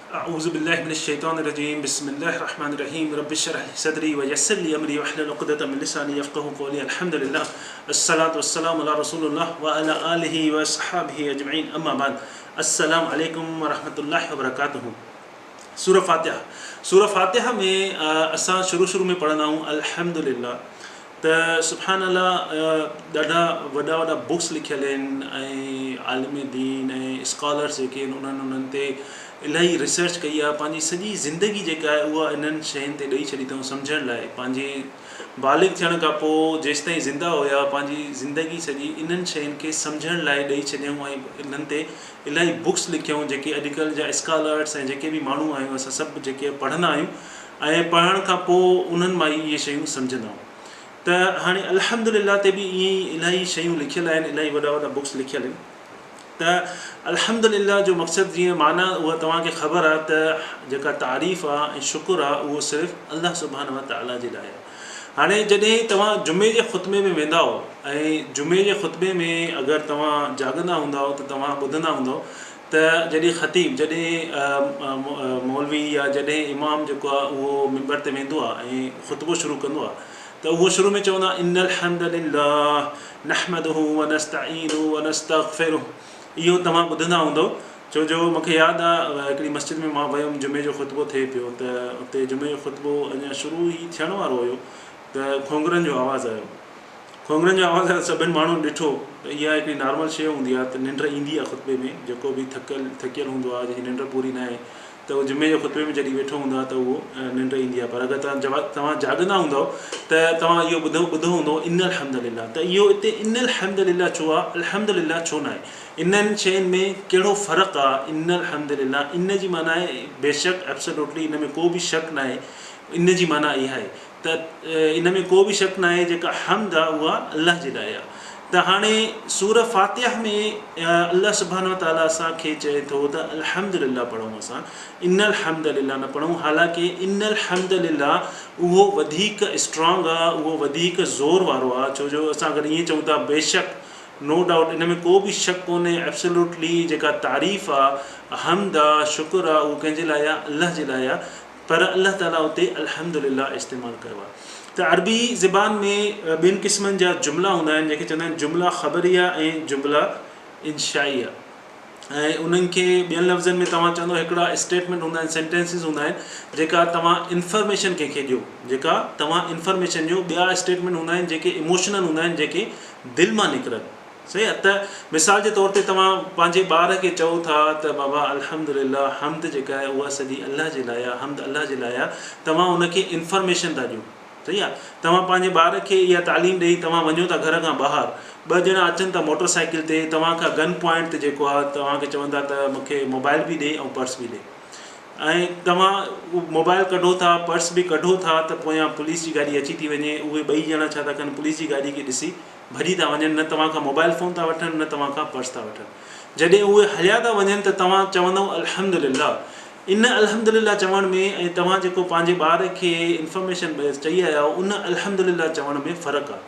अऊज़ु बिल्लाहि मिनश शैतानिर रजीम बिस्मिल्लाहिर रहमानिर रहीम रब्बि इश्रह ली सदरी व यस्सिर ली अमरी वहलुल उक़दतम मिन लिसानी यफ़क़हू क़ौली अल्हम्दुलिल्लाह अस्सलातु वस्सलामु अला रसूलिल्लाह व अला आलिहि व अस्हाबिहि अजमईन अम्मा बाद अस्सलामु अलैकुम व रहमतुल्लाहि व बरकातुहू। सूरह फातिहा में असां शुरू में पढ़ंदा आहियूं अल्हम्दुलिल्लाह। त सुभान अल्लाह ॾाढा वॾा बुक्स लिखियल आहिनि ऐं आलिम दीन ऐं स्कॉलर्स जेके आहिनि उन्हनि ते इलाही रिसर्च कई आहे। पंहिंजी सॼी ज़िंदगी जेका आहे उहा इन्हनि शयुनि ते ॾेई छॾी अथऊं सम्झण लाइ। पंहिंजे बालिग़ थियण खां पोइ जेसि ताईं ज़िंदा हुया पंहिंजी ज़िंदगी सॼी इन्हनि शयुनि खे सम्झण लाइ ॾेई छॾियऊं ऐं इन्हनि ते इलाही बुक्स लिखियऊं जेके अॼुकल्ह जा स्कॉलर्स ऐं जेके बि माण्हू आहियूं असां सभु जेके पढ़ंदा आहियूं ऐं पढ़ण खां पोइ उन्हनि मां ई इहे शयूं सम्झंदा आहियूं। त हाणे अल्हम्दुलिल्लाह ते बि ईअं ई इलाही शयूं लिखियल आहिनि, इलाही वॾा बुक्स लिखियल आहिनि। त अल्हम्दुलिल्लाह जो मक़सदु जीअं माना उहा तव्हांखे ख़बर आहे त जेका तारीफ़ आहे ऐं शुकुर आहे उहो सिर्फ़ु अल्लाह सुब्हानहू व तआला जे लाइ आहे। हाणे जॾहिं तव्हां जुमे जे ख़ुतबे में वेंदा ऐं जुमे जे ख़ुतबे में अगरि तव्हां जाॻंदा हूंदव त तव्हां ॿुधंदा हूंदव त जॾहिं ख़तीब जॾहिं मौलवी या जॾहिं इमाम जेको आहे उहो मिंबर ते वेंदो आहे ऐं ख़ुतबो शुरू कंदो आहे त उहो शुरू में चवंदो आहे इन्नल हम्दुलिल्लाह नहमदुहु व नस्तईनुहु व नस्तग़फिरुहु। इहो तव्हां ॿुधंदा हूंदव छो जो मूंखे यादि आहे हिकिड़ी मस्जिद में मां वियुमि, जुमे जो ख़ुतबो थिए पियो त उते जुमे जो ख़ुतबो अञा शुरू ई थियण वारो हुयो त खोंगरनि जो आवाज़ु आयो। खोंगरनि जो आवाज़ु आयो, सभिनि माण्हुनि ॾिठो त इहा हिकिड़ी नॉर्मल शइ हूंदी आहे त निंड ईंदी आहे ख़ुतबे में, जेको बि थकियल हूंदो आहे जंहिंजी निंड पूरी न आहे त उहो जुमे जे ख़ुतबे में जॾहिं वेठो हूंदो आहे त उहो निंड ईंदी आहे। पर अगरि तव्हां जाॻंदा हूंदव त तव्हां इहो ॿुधो हूंदो इन्नल हम्दुलिल्लाह। त इहो हिते इन्नल हम्दुलिल्लाह छो आहे, अल्हम्दुलिल्लाह छो न आहे, इन्हनि शयुनि में कहिड़ो फ़र्क़ु आहे। इन्नल हम्दुलिल्लाह इन जी माना आहे बेशक एब्सोल्युटली, इन में को बि शक न आहे। इन जी माना इहा आहे त इन में को बि शक न आहे जेका हम्द आहे उहा अल्लाह जे लाइ आहे। त हाणे सूरह फातिहा में अल्लाह सुब्हानहू व तआला असांखे चए थो त अल्हम्दुलिल्लाह पढ़ूं, असां इन्नल हम्दुलिल्लाह न पढ़ूं। हालांकि इन्नल हम्दुलिल्लाह उहो वधीक स्ट्रॉन्ग आहे, उहो वधीक ज़ोर वारो आहे। छो जो असां अगरि ईअं चऊं था बेशक नो डाउट इन में को बि शक कोन्हे, एब्सोल्युटली जेका तारीफ़ आहे हम्द आहे शुकुर आहे उहो कंहिंजे लाइ आहे, अल्लाह जे लाइ आहे। पर अल्लाह ताला उते अल्हम्दुलिल्लाह इस्तेमालु कयो आहे। त अरबी ज़बान में ॿिनि क़िस्मनि जा जुमिला हूंदा आहिनि जेके चवंदा आहिनि जुमिला ख़बरिया ऐं जुमिला इंशाइया। ऐं उन्हनि खे ॿियनि लफ़्ज़नि में तव्हां चवंदव हिकिड़ा स्टेटमेंट हूंदा आहिनि, सेंटेंसिस हूंदा आहिनि जेका तव्हां इंफॉर्मेशन कंहिंखे ॾियो, जेका तव्हां इंफॉर्मेशन ॾियो। ॿिया स्टेटमेंट हूंदा आहिनि जेके इमोशनल हूंदा आहिनि, जेके दिलि मां निकिरनि। सही आहे। त मिसाल जे तौर ते तव्हां पंहिंजे ॿार खे चओ था त बाबा अल्हम्दुलिल्लाह हम्द जेका आहे उहा सॼी अल्लाह जे लाइ आहे, हम्द अल्लाह जे लाइ आहे। तव्हां उनखे इंफॉर्मेशन था ॾियो। सही आहे। तव्हां पंहिंजे ॿार खे इहा तालीम ॾेई तव्हां वञो था घर खां ॿाहिरि, ॿ ॼणा अचनि था मोटर साइकिल ते, तव्हां खां गन पॉइंट ते जेको आहे तव्हांखे चवंदा त मूंखे मोबाइल बि ॾे ऐं पर्स बि ॾे, ऐं तव्हां मोबाइल कढो था पर्स बि कढो था त पोयां पुलिस जी गाॾी अची थी वञे। उहे ॿई ॼणा छा था कनि, पुलिस जी गाॾी खे ॾिसी भॼी था वञनि, न तव्हां खां मोबाइल फ़ोन था वठनि न तव्हां खां पर्स था वठनि। जॾहिं उहे हलिया था वञनि त तव्हां चवंदव अल्हम्दुलिल्लाह। इन अल्हम्दुलिल्लाह चवण में ऐं तव्हां जेको पंहिंजे ॿार खे इंफॉर्मेशन चई आया हो उन अल्हम्दुलिल्लाह चवण में फ़र्क़ु आहे।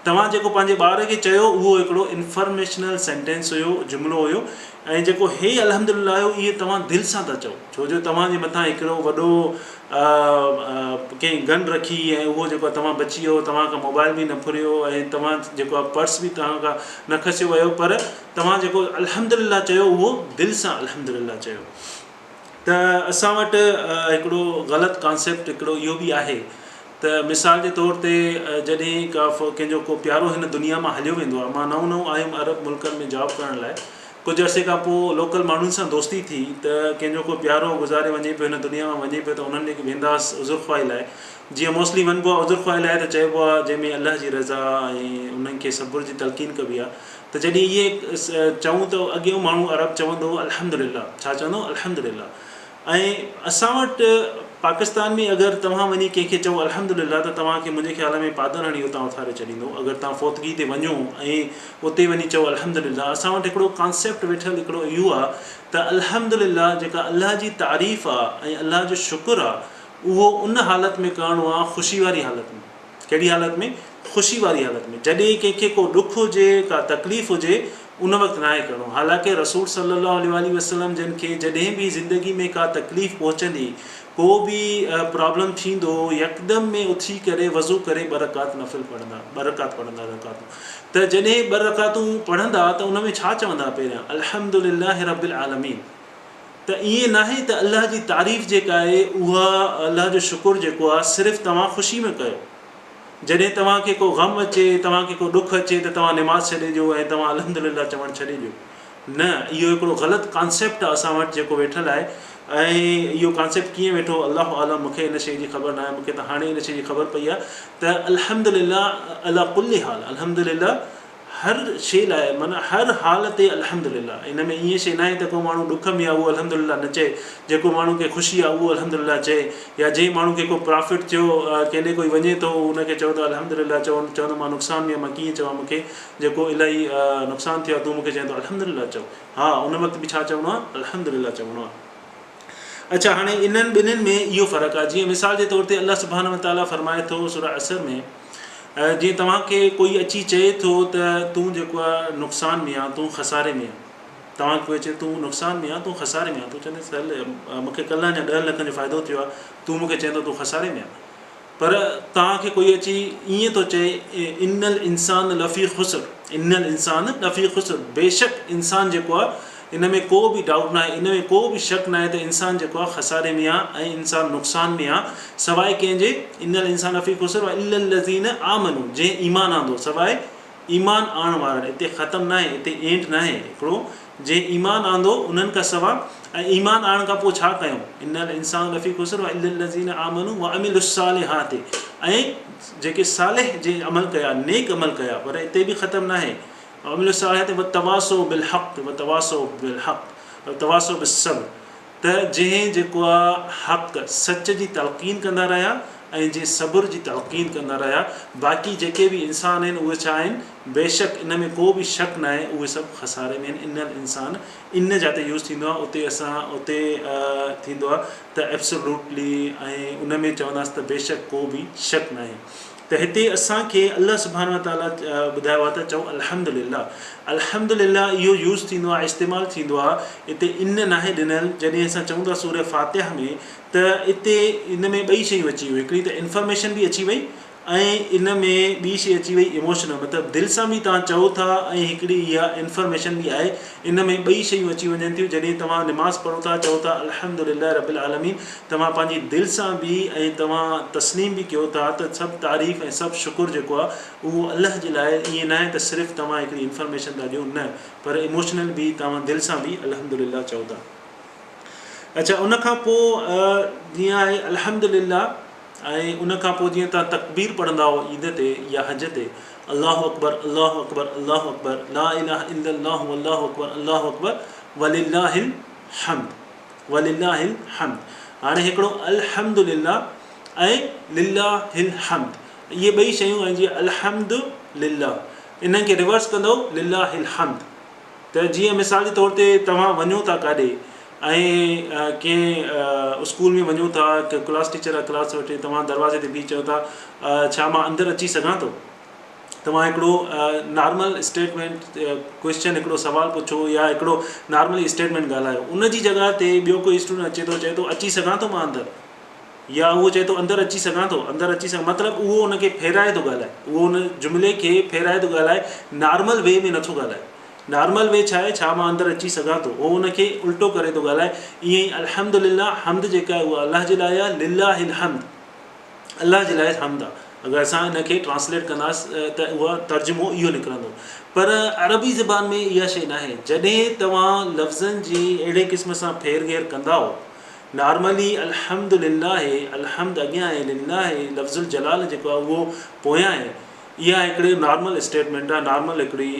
तव्हां जेको पंहिंजे ॿार खे चयो उहो हिकिड़ो इंफॉर्मेशनल सेंटेंस हुयो, जुमिलो हुयो, ऐं जेको हे अल्हम्दुलिल्लाह हुयो इहे तव्हां दिलि सां था चओ। छो जो तव्हांजे मथां हिकिड़ो वॾो कंहिं गन रखी ऐं उहो जेको आहे तव्हां बची वियो, तव्हां खां मोबाइल बि न फुरियो ऐं तव्हां जेको आहे पर्स बि तव्हां खां न खसियो वियो, पर तव्हां जेको अल्हम्दुलिल्लाह चयो उहो दिलि सां अल्हम्दुलिल्लाह चयो। त असां वटि हिकिड़ो ग़लति कॉन्सेप्ट हिकिड़ो इहो बि आहे त मिसाल जे तौर ते जॾहिं कंहिंजो को प्यारो हिन दुनिया मां हलियो वेंदो आहे। मां नओं आयुमि अरब मुल्कनि में जॉब करण लाइ, कुझु अर्से खां पोइ लोकल माण्हुनि सां दोस्ती थी त कंहिंजो को प्यारो गुज़ारे वञे पियो, हिन दुनिया मां वञे पियो, त उन्हनि ॾे वेंदासीं उज़ुर ख़्वाही लाइ। जीअं मोस्टली वञिबो आहे उज़ुर ख़्वाही लाइ त चइबो आहे जंहिंमें अल्लाह जी रज़ा ऐं उन्हनि खे सब्र जी तलक़ीन कबी आहे। त जॾहिं इहे चऊं त अॻियों माण्हू अरब चवंदो अल्हम्दुलिल्लाह, छा चवंदो अल्हम्दुलिल्लाह। ऐं असां वटि पाकिस्तान में अगरि तव्हां वञी कंहिंखे चओ अल्हम्दुलिल्लाह त तव्हांखे मुंहिंजे ख़्याल में पादर हणी उतां उथारे छॾींदो। अगरि तव्हां फ़ौतगी ते वञो ऐं उते वञी चओ अल्हम्दुलिल्लाह। असां वटि हिकिड़ो कॉन्सेप्ट वेठल हिकिड़ो इहो आहे त अल्हम्दुलिल्लाह जेका अल्लाह जी तारीफ़ आहे ऐं अल्लाह जो शुकुरु आहे उहो उन हालति में करिणो आहे ख़ुशी वारी हालति में। कहिड़ी हालति में? ख़ुशी वारी हालति में। जॾहिं कंहिंखे को ॾुखु हुजे, का तकलीफ़ हुजे, उन वक़्तु नाहे करिणो। हालांकि रसूल सल्लल्लाहु अलैहि वसल्लम जिन खे जॾहिं बि ज़िंदगी में का तकलीफ़ पहुचंदी, को बि प्रॉब्लम थींदो, यकदम में उथी करे वज़ू करे 2 रकात नफ़िल पढ़ंदा, 2 रकात पढ़ंदा रकातूं। त जॾहिं 2 रकातूं पढ़ंदा त उन में छा चवंदा पहिरियां? अल्हम्दुलिल्लाहि रब्बिल आलमीन। त ईअं नाहे त अल्लाह जी तारीफ़ जेका आहे उहा, अल्लाह जो शुकुरु जेको आहे सिर्फ़ु तव्हां ख़ुशी में कयो। जॾहिं तव्हांखे को ग़म अचे, तव्हांखे को ॾुखु अचे त तव्हां निमाज़ छॾे ॾियो ऐं तव्हां अल्हम्दुलिल्लाह चवणु छॾे ॾियो। न, इहो हिकिड़ो ग़लति कॉन्सेप्ट आहे असां वटि जेको वेठल आहे। ऐं इहो कॉन्सेप्ट कीअं वेठो अल्लाह आलम, मूंखे इन शइ जी ख़बर न आहे। मूंखे त हाणे इन शइ जी ख़बर पई आहे त अल्हम्दुलिल्लाह अला कुल्ली हाल, अल्हम्दुलिल्लाह हर शइ लाइ, माना हर हाल ते अल्हम्दुलिल्लाह। इन में ईअं शइ न आहे त को माण्हू ॾुख में आहे उहो अल्हम्दुलिल्लाह न चए, जेको माण्हू खे ख़ुशी आहे उहो अल्हम्दुलिल्लाह चए, या जंहिं माण्हू खे को प्रॉफिट थियो, केॾे कोई वञे थो उनखे चओ त अल्हम्दुलिल्लाह चवंदो मां नुक़सान में, मां कीअं चवां, मूंखे जेको इलाही नुक़सानु थियो आहे तूं मूंखे चए थो अल्हम्दुलिल्लाह चओ। हा, उन वक़्तु बि छा चवणो आहे? अल्हम्दुलिल्लाह चवणो आहे। अच्छा, हाणे इन्हनि ॿिन्हिनि में इहो फ़र्क़ु आहे। जीअं मिसाल जे तौर ते अल्लाह सुब्हानहु व तआला फ़रमाए थो सूरह असर में, जीअं तव्हांखे कोई अची चए थो त तूं जेको आहे नुक़सान में आहे, तूं खसारे में आहे। तव्हांखे कोई चए तूं नुक़सान में आहे, तूं खसारे में आहे, तूं चवंदे हल मूंखे कल्ह अञा 10 लख जो फ़ाइदो थियो आहे, तूं मूंखे चए थो तूं खसारे में आहे। पर तव्हांखे कोई अची ईअं थो चए इन्नल इंसान लफ़ी ख़ुस्र, इन्नल इंसान लफ़ी ख़ुस्र, बेशक इंसान जेको आहे, इन में को बि डाउट न आहे, इन में को बि शक न आहे त इंसान जेको आहे खसारे में आहे ऐं इंसान नुक़सान में आहे, सवाइ कंहिंजे। इन्नल इंसान लफ़ी ख़ुस्र व इल्लल लज़ीन आमनू, जंहिं ईमान आंदो, सवाइ ईमान आणण वारनि। हिते ख़तमु न आहे, हिते एंड न आहे, हिकिड़ो जंहिं ईमान आंदो उन्हनि खां सवाइ। ऐं ईमान आणण खां पोइ छा कयूं? इन्नल इंसान लफ़ी ख़ुस्र व इल्लल लज़ीन आमनू व अमिलुस सालिहात, ऐं जेके सालिह जे अमल कया, नेक अमल कया। पर हिते बि ख़तमु न आहे, अमिलुस सालिहात व तवासो बिल हक़ व तवासो बिल हक़ व तवासो बिस सब्र, त जंहिं जेको आहे हक़ सच जी तलक़ीन कंदा रहिया ऐं जंहिं सब्र जी तलक़ीन कंदा रहिया। बाक़ी जेके बि इंसान आहिनि उहे छा आहिनि? बेशक इन में को बि शक न आहे, उहे सभु खसारे में आहिनि। इन्नल इंसान इन जाते यूज़ थींदो आहे, उते असां उते थींदो आहे त एब्सोल्युटली, ऐं उन में चवंदासीं त बेशक को बि शक न आहे। त हिते असांखे अल्लाह सुब्हानहु व तआला ॿुधायो आहे त चओ अल्हम्दुलिल्लाह। अल्हम्दुलिल्लाह इहो यूज़ थींदो आहे, इस्तेमालु थींदो आहे। हिते इन नाहे ॾिनल। जॾहिं असां चऊं था सूरह फातिहा में, त हिते इन में ॿई शयूं अची वियूं। हिकिड़ी त इंफॉर्मेशन बि अची वई ऐं इन में ॿी शइ अची वई इमोशनल, मतिलबु दिलि सां बि तव्हां चओ था ऐं हिकिड़ी इहा इंफॉर्मेशन बि आहे। इन में ॿई शयूं अची वञनि थियूं। जॾहिं तव्हां निमाज़ पढ़ो था, चओ था अल्हम्दुलिल्लाह रब्बिल आलमीन, तव्हां पंहिंजी दिलि सां बि ऐं तव्हां तस्लीम बि कयो था त सभु तारीफ़ ऐं सभु शुकुरु जेको आहे उहो अल्लाह जे लाइ। ईअं न आहे त सिर्फ़ु तव्हां हिकिड़ी इंफॉर्मेशन था ॾियो, न, पर इमोशनल बि तव्हां दिलि सां बि अल्हम्दुलिल्लाह चओ था। अच्छा, उन खां पोइ जीअं आहे अल्हम्दुलिल्लाह, ऐं उन खां पोइ जीअं तव्हां तकबीर पढ़ंदा हो ईद ते या हज ते, अल्लाहु अकबर अल्लाहु अकबर अल्लाहु अकबर ला इलाहा इल्लल्लाहु वल्लाहु अकबर अल्लाहु अकबर वलिल्लाहिल हम्द, वलिल्लाहिल हम्द। हाणे हिकिड़ो अल्हम्दुलिल्लाह ऐं लिल्लाहिल हम्द, इहे ॿई शयूं। ऐं जीअं अल्हम्दुलिल्लाह, इन्हनि खे रिवर्स कंदो लिल्लाहिल हम्द। त जीअं मिसाल जे तौर ते तव्हां वञो था काॾे ऐं कंहिं स्कूल में वञो था, क्लास टीचर आहे क्लास वठे, तव्हां दरवाज़े ते बीह चओ था छा मां अंदरि अची सघां थो? तव्हां हिकिड़ो नॉर्मल स्टेटमेंट, क्वेश्चन, हिकिड़ो सुवालु पुछो या हिकिड़ो नॉर्मली स्टेटमेंट ॻाल्हायो। उन जी जॻह ते ॿियो कोई स्टूडेंट अचे थो, चए थो अची सघां थो मां अंदरि, या उहो चए थो अंदरि अची सघां थो, अंदरि अची सघां, मतिलबु उहो उनखे फेराए थो ॻाल्हाए, उहो उन जुमिले खे फेराए थो ॻाल्हाए, नॉर्मल वे में नथो ॻाल्हाए। नॉर्मल वे छा आहे? छा मां अंदरि अची सघां थो, उहो उनखे उल्टो करे थो ॻाल्हाए। ईअं ई अल्हम्दुलिल्लाह, हम्द जेका आहे उहा अल्लाह जे लाइ आहे, लिल्लाहिल हम्द अल्लाह जे लाइ हम्द आहे। अगरि असां हिनखे ट्रांसलेट कंदासीं त उहा तर्जुमो इहो निकिरंदो। पर अरबी ज़बान में इहा शइ न आहे। जॾहिं तव्हां लफ़्ज़नि जी अहिड़े क़िस्म सां फेर घेर कंदा हो, नॉर्मली अल्हम्दुलिल्लाह, अल्हम्द अॻियां आहे, लिल्लाह लफ़्ज़ुल जलाल जेको आहे उहो पोयां आहे। इहा हिकिड़ी नॉर्मल स्टेटमेंट आहे, नॉर्मल हिकिड़ी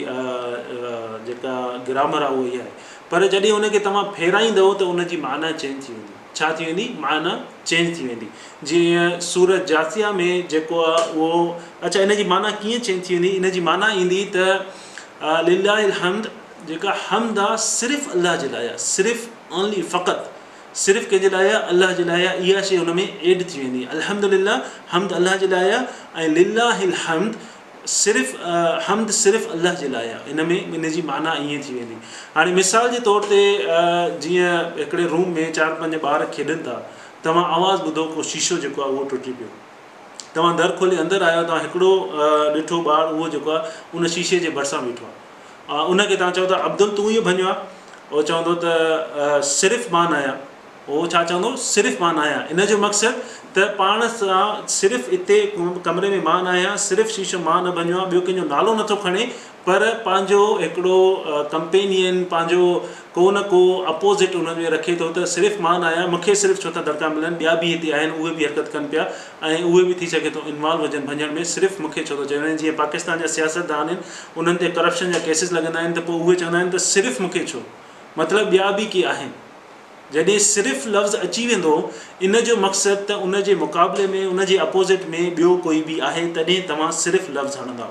जेका ग्रामर आहे उहा इहा आहे। पर जॾहिं उनखे तव्हां फेराईंदव त उनजी माना चेंज थी वेंदी। छा थी वेंदी? माना चेंज थी वेंदी। जीअं सूरत जासिया में जेको आहे उहो, अच्छा, इन जी माना कीअं चेंज थी वेंदी? इन जी माना ईंदी त लिल्लाहिल हम्द, जेका हम्द आहे सिर्फ़ु अल्लाह जे लाइ आहे, सिर्फ़ु ओनली फ़क़ति सिर्फ़ु कंहिंजे लाइ आहे? अल्लाह जे लाइ आहे। इहा शइ हुन में एड थी वेंदी। अल्हम्दुलिल्लाह, हम्द अल्लाह जे लाइ आहे, ऐं लिल्लाहिल हम्द सिर्फ़ु हमद सिर्फ़ु अल्लाह जे लाइ आहे, इन में इन जी माना ईअं थी वेंदी। हाणे मिसाल जे तौर ते जीअं हिकिड़े रूम में 4-5 ॿार खेॾनि था, तव्हां आवाज़ु ॿुधो को शीशो जेको आहे उहो टुटी पियो, तव्हां दर खोले अंदरि आयो, तव्हां हिकिड़ो ॾिठो ॿारु उहो जेको आहे उन शीशे जे भरिसां बीठो आहे, उनखे तव्हां चओ था अब्दुल तूं इहो भञो आहे, उहो चवंदो त सिर्फ़ु मां न आहियां, उहो छा चवंदो सिर्फ़ु मां न आहियां। इन जो मक़सदु त पाण सां सिर्फ़ु हिते कमरे में मां न आहियां, सिर्फ़ु शीशो मां न भञो आहे, ॿियो कंहिंजो नालो नथो खणे, पर पंहिंजो हिकिड़ो कंपेनियन, पंहिंजो को न को अपोज़िट उन में रखे थो त सिर्फ़ु मां न आहियां, मूंखे सिर्फ़ु छो था दड़का मिलनि, ॿिया बि हिते आहिनि उहे बि हरकत कनि पिया ऐं उहे बि थी सघे थो इन्वॉल्व हुजनि भञण में, सिर्फ़ु मूंखे छो थो चवनि। जीअं पाकिस्तान जा सियासतदान आहिनि, उन्हनि ते करप्शन जा केसिस लॻंदा आहिनि, त पोइ उहे चवंदा आहिनि त सिर्फ़ु मूंखे छो, मतिलबु ॿिया बि के आहिनि। जॾहिं सिर्फ़ु लफ़्ज़ अची वेंदो, इन जो मक़सदु त उन जे मुक़ाबले में, उन जे अपोज़िट में ॿियो कोई बि आहे, तॾहिं तव्हां सिर्फ़ु लफ़्ज़ हणंदा।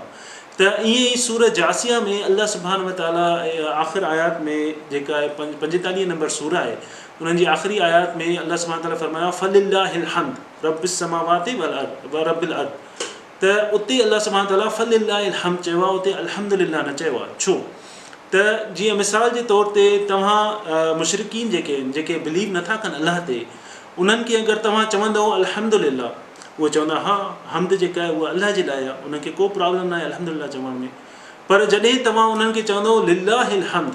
त ईअं ई सूरत जासिया में अल्लाह सुब्हानहु व तआला आख़िर आयात में जेका आहे 45 नंबर सूरा आहे, उन्हनि जी आख़िरी आयात में अल्लाह सुब्हानहु व तआला फरमायो फलिल्लाहिल हम्द रब्बिस समावाति वल अर्द व रब्बिल अर्द। त उते अल्लाह सुब्हानहु व तआला फलिल्लाहिल हम्द चयो आहे, उते अल्हम्दुलिल्लाह न चयो आहे। छो त जीअं मिसाल जे तौर ते तव्हां मुशरिकीन जेके बिलीव नथा कनि अल्लाह ते, उन्हनि खे अगरि तव्हां चवंदव अल्हम्दुलिल्लाह, उहे चवंदा हा हम्द जेका आहे उहा अल्लाह जे लाइ आहे, उन्हनि खे को प्रॉब्लम न आहे अल्हम्दुलिल्लाह चवण में। पर जॾहिं तव्हां उन्हनि खे चवंदव लिल्लाहिल हम्द,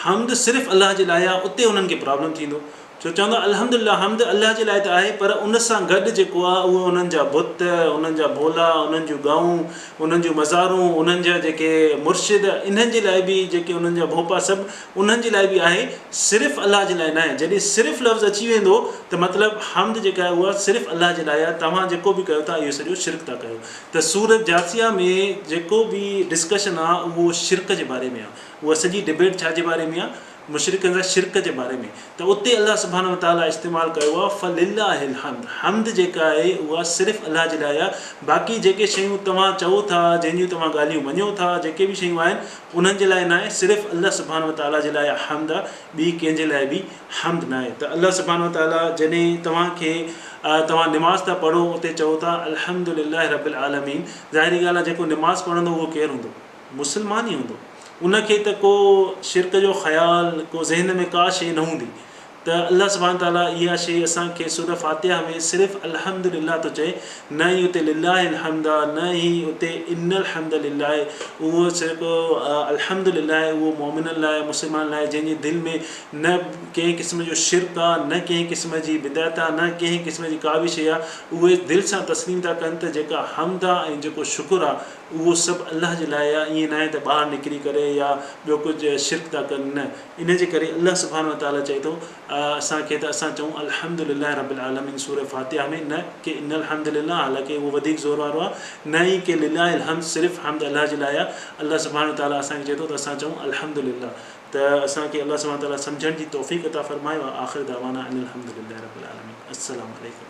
हम्द सिर्फ़ु अल्लाह जे लाइ आहे, उते उन्हनि खे प्रॉब्लम थींदो। छो चवंदा अल्हम्दुलिल्लाह, हम्द अल्लाह जे लाइ त आहे, पर उन सां गॾु जेको आहे उहो उन्हनि जा बुत, उन्हनि जा भोला, उन्हनि जूं गाऊं, उन्हनि जूं मज़ारूं, उन्हनि जा जेके मुर्शिद, इन्हनि जे लाइ बि जेके उन्हनि जा भोपा सभु उन्हनि जे लाइ बि आहे, सिर्फ़ु अल्लाह जे लाइ न आहे। जॾहिं सिर्फ़ु लफ़्ज़ अची वेंदो त मतिलबु हम्द जेका आहे उहा सिर्फ़ु अल्लाह जे लाइ आहे, तव्हां जेको बि कयो था इहो सॼो शिरक था कयो। त सूरत जासिया में जेको बि डिस्कशन आहे उहो शिरक जे बारे में आहे, उहा सॼी डिबेट छा जे बारे में आहे, मुशरिकनि जा शिरक जे बारे में। त उते अल्लाह सुब्हानहु व तआला इस्तेमालु कयो आहे फलिल्लाहिल हम्द, हम्द जेका आहे उहा सिर्फ़ु अल्लाह जे लाइ आहे। बाक़ी जेके शयूं तव्हां चओ था, जंहिंजूं तव्हां ॻाल्हियूं मञो था, जेके बि शयूं आहिनि उन्हनि जे लाइ न आहे, सिर्फ़ु अल्लाह सुब्हानहु व तआला जे लाइ हम्द आहे, ॿी कंहिंजे लाइ बि हम्द न आहे। त अल्लाह सुब्हानहु व तआला जॾहिं तव्हांखे तव्हां निमाज़ था पढ़ो, उते चओ था अल्हम्दुलिल्लाहि रब्बिल आलमीन, ज़ाहिरी ॻाल्हि आहे जेको निमाज़ पढ़ंदो उहो केरु हूंदो, मुस्लमान ई हूंदो, उनखे त को शिरक जो ख़्यालु, को ज़हन में का शइ न हूंदी। त अल्लाह सुब्हानहु व तआला इहा शइ असांखे सूरह फातिहा में सिर्फ़ु अल्हम्दुलिल्लाह थो चए, न ई उते लिल्लाहिल हम्द आहे, न ई उते इन्नल हम्द लिल्लाह। उहो सिर्फ़ु अल्हम्दुलिल्लाह उहो मोमिननि लाइ, मुस्लमान लाइ, जंहिंजे दिलि में न कंहिं क़िस्म जो शिरक आहे, न कंहिं क़िस्म जी बिदअत आहे, न कंहिं क़िस्म जी का बि शइ आहे, उहे दिलि सां तस्लीम था कनि त जेका हम्द आहे ऐं जेको शुकुरु आहे उहो सभु अल्लाह जे लाइ आहे। ईअं न आहे त ॿाहिरि निकिरी करे या ॿियो कुझु शिरक था कनि, न। इन जे करे अल्लाह सुब्हानहु व तआला चए थो असांखे त असां चऊं अल्हम्दुलिल्लाह रब्बिल आलमीन सूरह फातिहा में, न कि इन्नल हम्दुलिल्लाह, हालांकि उहो वधीक ज़ोर वारो आहे, न ई कि लिल्लाहिल हम्द, सिर्फ़ु हम्द अल्लाह जे लाइ आहे। अल्लाह सुब्हानहु व तआला असांखे चए थो त असां चऊं अल्हम्दुलिल्लाह। त असांखे अल्लाह सुब्हानहु व तआला सम्झण जी तौफ़ीक़ अता फ़रमायो। आख़िर दावाना अनिल हम्दुलिल्लाहि रब्बिल आलमीन। अस्सलामु अलैकुम।